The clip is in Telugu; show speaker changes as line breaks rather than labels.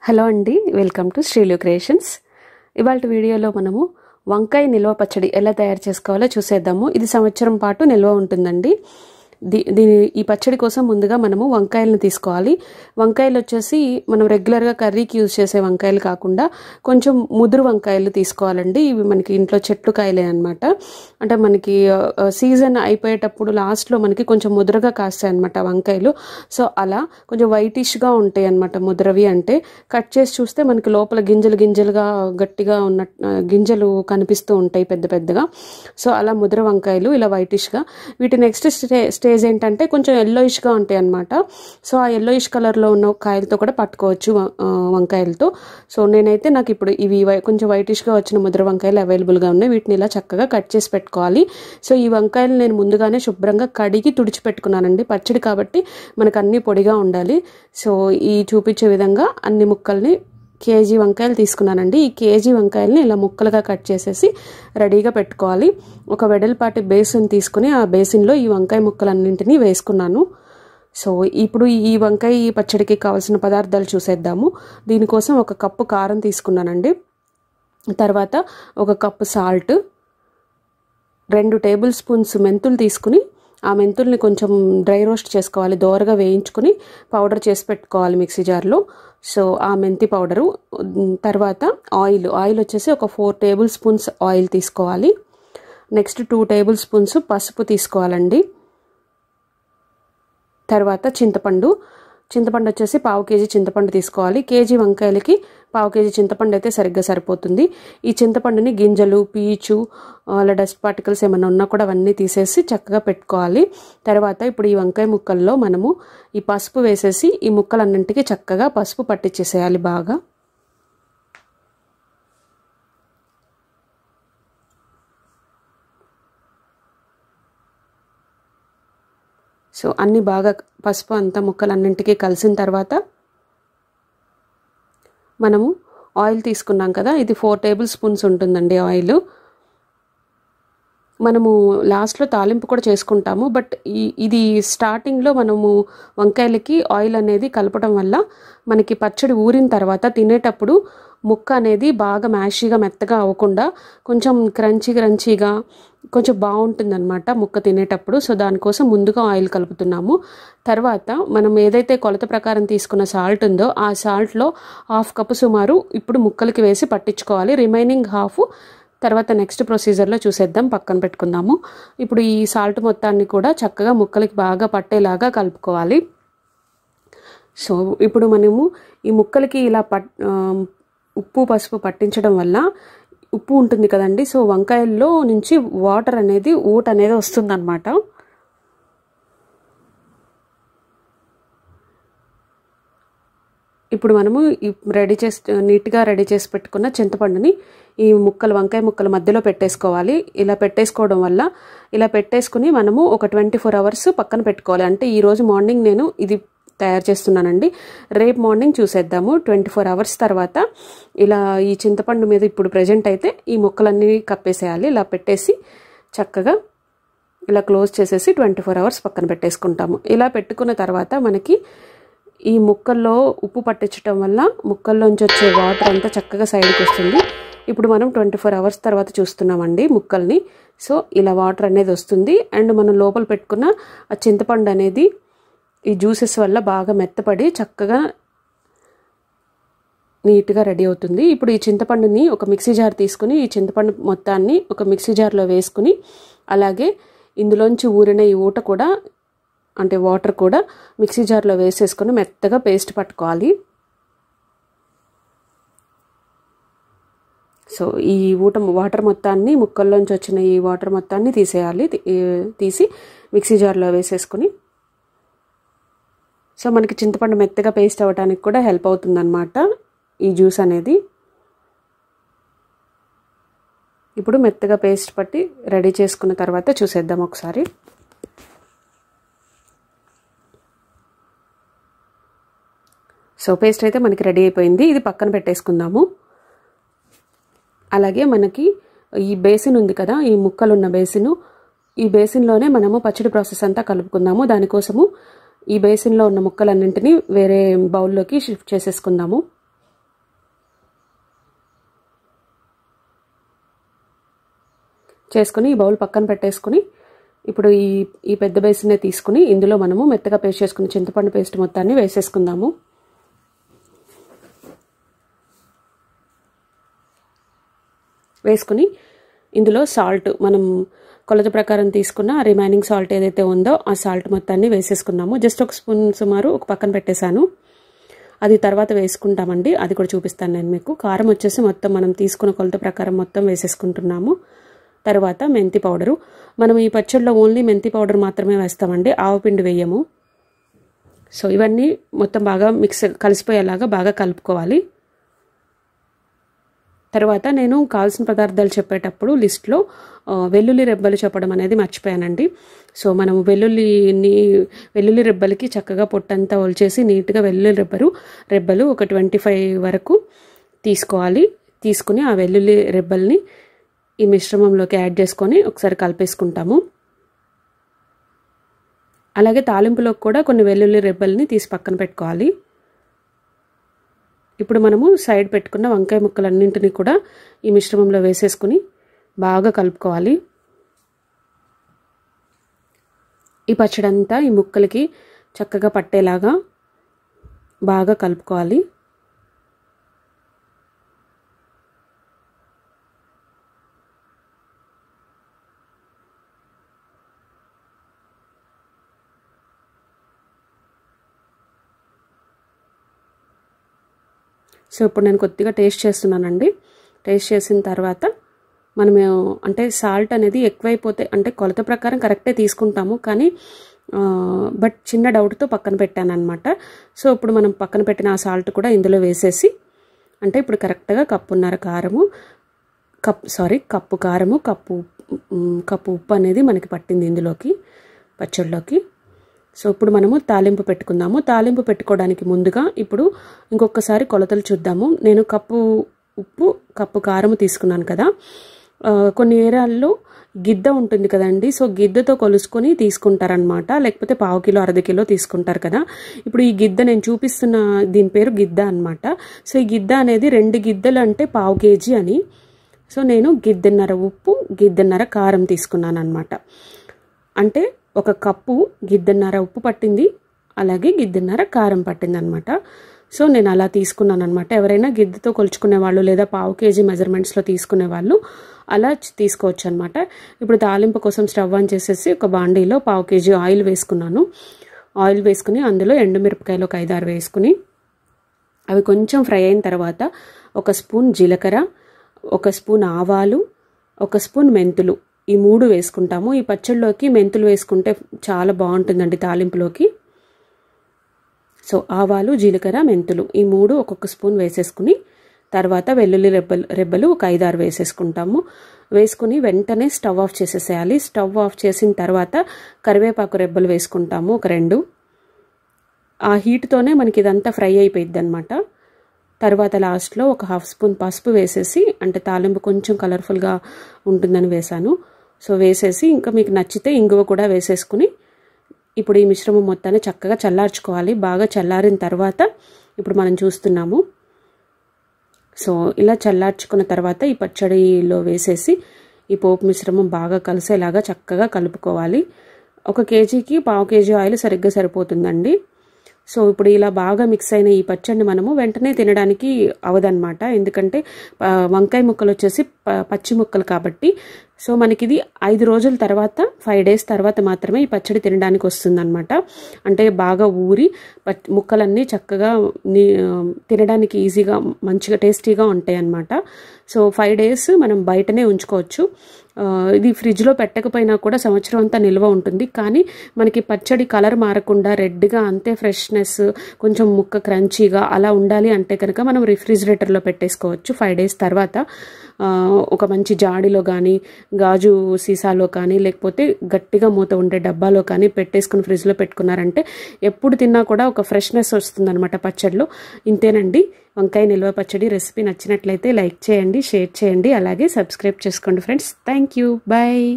హలో అండి, వెల్కమ్ టు శ్రీలు క్రియేషన్స్. ఇవాళ వీడియోలో మనము వంకాయ నిల్వ పచ్చడి ఎలా తయారు చేసుకోవాలో చూసేద్దాము. ఇది సంవత్సరం పాటు నిల్వ ఉంటుందండి. ఈ పచ్చడి కోసం ముందుగా మనము వంకాయలను తీసుకోవాలి. వంకాయలు వచ్చేసి మనం రెగ్యులర్గా కర్రీకి యూజ్ చేసే వంకాయలు కాకుండా కొంచెం ముదురు వంకాయలు తీసుకోవాలండి. ఇవి మనకి ఇంట్లో చెట్లు కాయలే అనమాట. అంటే మనకి సీజన్ అయిపోయేటప్పుడు లాస్ట్లో మనకి కొంచెం ముదురుగా కాస్తాయి అనమాట వంకాయలు. సో అలా కొంచెం వైటిష్గా ఉంటాయి అనమాట. ముదురవి అంటే కట్ చేసి చూస్తే మనకి లోపల గింజలుగా గట్టిగా ఉన్న గింజలు కనిపిస్తూ ఉంటాయి పెద్ద పెద్దగా. సో అలా ముదురు వంకాయలు ఇలా వైటిష్గా. వీటి నెక్స్ట్ స్టేజ్ ఏంటంటే కొంచెం ఎల్లోయిష్గా ఉంటాయి అనమాట. సో ఆ ఎల్లోయిష్ కలర్లో ఉన్న కాయలతో కూడా పట్టుకోవచ్చు వంకాయలతో. సో నేనైతే నాకు ఇప్పుడు ఇవి కొంచెం వైటిష్గా వచ్చిన ముద్ర వంకాయలు అవైలబుల్గా ఉన్నాయి. వీటిని ఇలా చక్కగా కట్ చేసి పెట్టుకోవాలి. సో ఈ వంకాయలు నేను ముందుగానే శుభ్రంగా కడిగి తుడిచిపెట్టుకున్నానండి. పచ్చడి కాబట్టి మనకు అన్నీ పొడిగా ఉండాలి. సో ఈ చూపించే విధంగా అన్ని ముక్కల్ని కేజీ వంకాయలు తీసుకున్నానండి. ఈ కేజీ వంకాయలని ఇలా ముక్కలుగా కట్ చేసేసి రెడీగా పెట్టుకోవాలి. ఒక వెడల్పాటి బేసిన్ తీసుకుని ఆ బేసిన్లో ఈ వంకాయ ముక్కలన్నింటినీ వేసుకున్నాను. సో ఇప్పుడు ఈ వంకాయ పచ్చడికి కావాల్సిన పదార్థాలు చూసేద్దాము. దీనికోసం 1 కప్పు కారం తీసుకున్నానండి. తర్వాత 1 కప్పు సాల్ట్, 2 టేబుల్ స్పూన్స్ మెంతులు తీసుకుని ఆ మెంతుల్ని కొంచెం డ్రై రోస్ట్ చేసుకోవాలి. దోరగా వేయించుకుని పౌడర్ చేసి పెట్టుకోవాలి మిక్సీ జార్లో. సో ఆ మెంతి పౌడరు. తర్వాత ఆయిల్ వచ్చేసి 4 టేబుల్ స్పూన్స్ ఆయిల్ తీసుకోవాలి. నెక్స్ట్ 2 టేబుల్ స్పూన్స్ పసుపు తీసుకోవాలండి. తర్వాత చింతపండు వచ్చేసి 1/2 కేజీ చింతపండు తీసుకోవాలి. కేజీ వంకాయలకి 1/2 కేజీ చింతపండు అయితే సరిగ్గా సరిపోతుంది. ఈ చింతపండుని గింజలు, పీచు, అలా డస్ట్ పార్టికల్స్ ఏమైనా ఉన్నా కూడా అవన్నీ తీసేసి చక్కగా పెట్టుకోవాలి. తర్వాత ఇప్పుడు ఈ వంకాయ ముక్కల్లో మనము ఈ పసుపు వేసేసి ఈ ముక్కలన్నింటికి చక్కగా పసుపు పట్టించేసేయాలి బాగా. సో అన్నీ బాగా పసుపు అంతా ముక్కలన్నింటికి కలిసిన తర్వాత మనము ఆయిల్ తీసుకున్నాం కదా, ఇది 4 టేబుల్ స్పూన్స్ ఉంటుందండి ఆయిల్. మనము లాస్ట్లో తాలింపు కూడా చేసుకుంటాము. బట్ ఇది స్టార్టింగ్లో మనము వంకాయలకి ఆయిల్ అనేది కలపడం వల్ల మనకి పచ్చడి ఊరిన తర్వాత తినేటప్పుడు ముక్క అనేది బాగా మ్యాషీగా మెత్తగా అవ్వకుండా కొంచెం క్రంచీగా కొంచెం బాగుంటుందన్నమాట ముక్క తినేటప్పుడు. సో దానికోసం ముందుగా ఆయిల్ కలుపుతున్నాము. తర్వాత మనం ఏదైతే కొలత ప్రకారం తీసుకున్న సాల్ట్ ఉందో ఆ సాల్ట్లో 1/2 కప్పు సుమారు ఇప్పుడు ముక్కలకి వేసి పట్టించుకోవాలి. రిమైనింగ్ 1/2 తర్వాత నెక్స్ట్ ప్రొసీజర్లో చూసేద్దాం, పక్కన పెట్టుకుందాము. ఇప్పుడు ఈ సాల్ట్ మొత్తాన్ని కూడా చక్కగా ముక్కలకి బాగా పట్టేలాగా కలుపుకోవాలి. సో ఇప్పుడు మనము ఈ ముక్కలకి ఇలా ఉప్పు పసుపు పట్టించడం వల్ల ఉప్పు ఉంటుంది కదండి. సో వంకాయల్లో నుంచి వాటర్ అనేది ఊట అనేది వస్తుందన్నమాట. ఇప్పుడు మనము నీట్గా రెడీ చేసి పెట్టుకున్న చింతపండుని ఈ వంకాయ ముక్కల మధ్యలో పెట్టేసుకోవాలి. ఇలా పెట్టేసుకోవడం వల్ల ఇలా పెట్టేసుకుని మనము ఒక 24 అవర్స్ పక్కన పెట్టుకోవాలి. అంటే ఈరోజు మార్నింగ్ నేను ఇది తయారు చేస్తున్నానండి. రేపు మార్నింగ్ చూసేద్దాము. 24 అవర్స్ తర్వాత ఇలా ఈ చింతపండు మీద ఇప్పుడు ప్రజెంట్ అయితే ఈ ముక్కలన్నీ కప్పేసేయాలి. ఇలా పెట్టేసి చక్కగా ఇలా క్లోజ్ చేసేసి 24 అవర్స్ పక్కన పెట్టేసుకుంటాము. ఇలా పెట్టుకున్న తర్వాత మనకి ఈ ముక్కల్లో ఉప్పు పట్టించడం వల్ల ముక్కల్లోంచి వచ్చే వాటర్ అంతా చక్కగా సైడ్కి వస్తుంది. ఇప్పుడు మనం 24 అవర్స్ తర్వాత చూస్తున్నామండి ముక్కల్ని. సో ఇలా వాటర్ అనేది వస్తుంది. అండ్ మనం లోపల పెట్టుకున్న ఆ చింతపండు అనేది ఈ జ్యూసెస్ వల్ల బాగా మెత్తపడి చక్కగా నీట్గా రెడీ అవుతుంది. ఇప్పుడు ఈ చింతపండుని ఒక మిక్సీ జార్ తీసుకుని ఈ చింతపండు మొత్తాన్ని ఒక మిక్సీ జార్లో వేసుకుని అలాగే ఇందులోంచి ఊరిన ఈ ఊట కూడా అంటే వాటర్ కూడా మిక్సీ జార్లో వేసేసుకొని మెత్తగా పేస్ట్ పట్టుకోవాలి. సో ఈ వాటర్ మొత్తాన్ని ముక్కల్లోంచి వచ్చిన ఈ వాటర్ మొత్తాన్ని తీసేయాలి. తీసి మిక్సీ జార్లో వేసేసుకుని సో మనకి చింతపండు మెత్తగా పేస్ట్ అవ్వడానికి కూడా హెల్ప్ అవుతుందన్నమాట ఈ జ్యూస్ అనేది. ఇప్పుడు మెత్తగా పేస్ట్ పట్టి రెడీ చేసుకున్న తర్వాత చూసేద్దాం ఒకసారి. సో పేస్ట్ అయితే మనకి రెడీ అయిపోయింది. ఇది పక్కన పెట్టేసుకుందాము. అలాగే మనకి ఈ బేసిన్ ఉంది కదా, ఈ ముక్కలున్న బేసిను, ఈ బేసిన్లోనే మనము పచ్చడి ప్రాసెస్ అంతా కలుపుకుందాము. దానికోసము ఈ బేసిన్లో ఉన్న ముక్కలన్నింటినీ వేరే బౌల్లోకి షిఫ్ట్ చేసేసుకుందాము. చేసుకుని ఈ బౌల్ పక్కన పెట్టేసుకుని ఇప్పుడు ఈ పెద్ద బేసినే తీసుకుని ఇందులో మనము మెత్తగా పేస్ట్ చేసుకుని చింతపండు పేస్ట్ మొత్తాన్ని వేసేసుకుందాము. వేసుకుని ఇందులో సాల్ట్ మనం కొలత ప్రకారం తీసుకున్న రిమైనింగ్ సాల్ట్ ఏదైతే ఉందో ఆ సాల్ట్ మొత్తాన్ని వేసేసుకున్నాము. జస్ట్ ఒక స్పూన్ సుమారు ఒక పక్కన పెట్టేశాను. అది తర్వాత వేసుకుంటామండి, అది కూడా చూపిస్తాను నేను మీకు. కారం వచ్చేసి మొత్తం మనం తీసుకున్న కొలత ప్రకారం మొత్తం వేసేసుకుంటున్నాము. తర్వాత మెంతి పౌడరు, మనం ఈ పచ్చడిలో ఓన్లీ మెంతి పౌడర్ మాత్రమే వేస్తామండి, ఆవపిండి వేయము. సో ఇవన్నీ మొత్తం బాగా కలిసిపోయేలాగా బాగా కలుపుకోవాలి. తర్వాత నేను కావాల్సిన పదార్థాలు చెప్పేటప్పుడు లిస్ట్లో వెల్లుల్లి రెబ్బలు చెప్పడం అనేది మర్చిపోయానండి. సో మనం వెల్లుల్లి రెబ్బలకి చక్కగా పొట్టంతా ఒలిచేసి నీట్గా వెల్లుల్లి రెబ్బలు ఒక 25 వరకు తీసుకోవాలి. తీసుకుని ఆ వెల్లుల్లి రెబ్బల్ని ఈ మిశ్రమంలోకి యాడ్ చేసుకొని ఒకసారి కలిపేసుకుంటాము. అలాగే తాలింపులోకి కూడా కొన్ని వెల్లుల్లి రెబ్బల్ని తీసి పక్కన పెట్టుకోవాలి. ఇప్పుడు మనము సైడ్ పెట్టుకున్న వంకాయ ముక్కలన్నింటినీ కూడా ఈ మిశ్రమంలో వేసేసుకుని బాగా కలుపుకోవాలి. ఈ పచ్చడంతా ఈ ముక్కలకి చక్కగా పట్టేలాగా బాగా కలుపుకోవాలి. సో ఇప్పుడు నేను కొద్దిగా టేస్ట్ చేస్తున్నానండి. టేస్ట్ చేసిన తర్వాత మనము అంటే సాల్ట్ అనేది ఎక్కువైపోతే అంటే కొలత ప్రకారం కరెక్టే తీసుకుంటాము, కానీ బట్ చిన్న డౌట్తో పక్కన పెట్టాను అనమాట. సో ఇప్పుడు మనం పక్కన పెట్టిన ఆ సాల్ట్ కూడా ఇందులో వేసేసి, అంటే ఇప్పుడు కరెక్ట్గా కప్పు కారము కప్పు ఉప్పు అనేది మనకి పట్టింది ఇందులోకి పచ్చడిలోకి. సో ఇప్పుడు మనము తాలింపు పెట్టుకుందాము. తాలింపు పెట్టుకోవడానికి ముందుగా ఇప్పుడు ఇంకొకసారి కొలతలు చూద్దాము. నేను కప్పు ఉప్పు కప్పు కారము తీసుకున్నాను కదా. కొన్ని ఏరియాల్లో గిద్ద ఉంటుంది కదండి, సో గిద్దతో కొలుసుకొని తీసుకుంటారనమాట, లేకపోతే 1/2 కిలో 1/2 కిలో తీసుకుంటారు కదా. ఇప్పుడు ఈ గిద్ద నేను చూపిస్తున్న దీని పేరు గిద్ద అనమాట. సో ఈ గిద్ద అనేది 2 గిద్దలు అంటే 1/2 కేజీ అని. సో నేను గిద్దెన్నర ఉప్పు గిద్దెన్నర కారం తీసుకున్నాను అనమాట. అంటే ఒక కప్పు గిద్దెన్నర ఉప్పు పట్టింది, అలాగే గిద్దెన్నర కారం పట్టింది అనమాట. సో నేను అలా తీసుకున్నాను అనమాట. ఎవరైనా గిద్దెతో కొలుచుకునే వాళ్ళు లేదా 1/2 కేజీ మెజర్మెంట్స్లో తీసుకునే వాళ్ళు అలా తీసుకోవచ్చు అనమాట. ఇప్పుడు తాలింపు కోసం స్టవ్ ఆన్ చేసేసి ఒక బాండీలో 1/2 కేజీ ఆయిల్ వేసుకున్నాను. ఆయిల్ వేసుకుని అందులో ఎండుమిరపకాయలు ఒక 5-6 వేసుకుని అవి కొంచెం ఫ్రై అయిన తర్వాత 1 స్పూన్ జీలకర్ర, 1 స్పూన్ ఆవాలు, 1 స్పూన్ మెంతులు, ఈ 3 వేసుకుంటాము. ఈ పచ్చడిలోకి మెంతులు వేసుకుంటే చాలా బాగుంటుందండి తాలింపులోకి. సో ఆవాలు జీలకర్ర మెంతులు ఈ 3 ఒక్కొక్క స్పూన్ వేసేసుకుని తర్వాత వెల్లుల్లి రెబ్బలు ఒక 5-6 వేసేసుకుంటాము. వేసుకుని వెంటనే స్టవ్ ఆఫ్ చేసేసేయాలి. స్టవ్ ఆఫ్ చేసిన తర్వాత కరివేపాకు రెబ్బలు వేసుకుంటాము ఒక 2. ఆ హీట్తోనే మనకి ఇదంతా ఫ్రై అయిపోయిద్ది అనమాట. తర్వాత లాస్ట్లో ఒక 1/2 స్పూన్ పసుపు వేసేసి, అంటే తాలింపు కొంచెం కలర్ఫుల్గా ఉంటుందని వేసాను. సో వేసేసి ఇంకా మీకు నచ్చితే ఇంగువ కూడా వేసేసుకుని ఇప్పుడు ఈ మిశ్రమం మొత్తాన్ని చక్కగా చల్లార్చుకోవాలి. బాగా చల్లారిన తర్వాత ఇప్పుడు మనం చూస్తున్నాము. సో ఇలా చల్లార్చుకున్న తర్వాత ఈ పచ్చడిలో వేసేసి ఈ పోపు మిశ్రమం బాగా కలిసేలాగా చక్కగా కలుపుకోవాలి. 1 కేజీకి 1/2 కేజీ ఆయిల్ సరిగ్గా సరిపోతుందండి. సో ఇప్పుడు ఇలా బాగా మిక్స్ అయిన ఈ పచ్చడిని మనము వెంటనే తినడానికి అవదనమాట, ఎందుకంటే వంకాయ ముక్కలు వచ్చేసి పచ్చి ముక్కలు కాబట్టి. సో మనకి ఇది 5 రోజుల తర్వాత 5 డేస్ తర్వాత మాత్రమే ఈ పచ్చడి తినడానికి వస్తుందన్నమాట. అంటే బాగా ఊరి ముక్కలన్నీ చక్కగా తినడానికి ఈజీగా మంచిగా టేస్టీగా ఉంటాయి అన్నమాట. సో 5 డేస్ మనం బయటనే ఉంచుకోవచ్చు. ఇది ఫ్రిడ్జ్లో పెట్టకపోయినా కూడా సంవత్సరం అంతా నిల్వ ఉంటుంది. కానీ మనకి పచ్చడి కలర్ మారకుండా రెడ్గా అంతే ఫ్రెష్నెస్, కొంచెం ముక్క క్రంచీగా అలా ఉండాలి అంటే కనుక మనం రిఫ్రిజిరేటర్లో పెట్టేసుకోవచ్చు. 5 డేస్ తర్వాత ఒక మంచి జాడీలో కానీ గాజు సీసాలో కానీ లేకపోతే గట్టిగా మూత ఉండే డబ్బాలో కానీ పెట్టేసుకుని ఫ్రిడ్జ్లో పెట్టుకున్నారంటే ఎప్పుడు తిన్నా కూడా ఒక ఫ్రెష్నెస్ వస్తుందన్నమాట పచ్చడిలో. ఇంతేనండి వంకాయ నిల్వ పచ్చడి. రెసిపీ నచ్చినట్లయితే లైక్ చేయండి, షేర్ చేయండి, అలాగే సబ్స్క్రైబ్ చేసుకోండి ఫ్రెండ్స్. Thank you. బాయ్.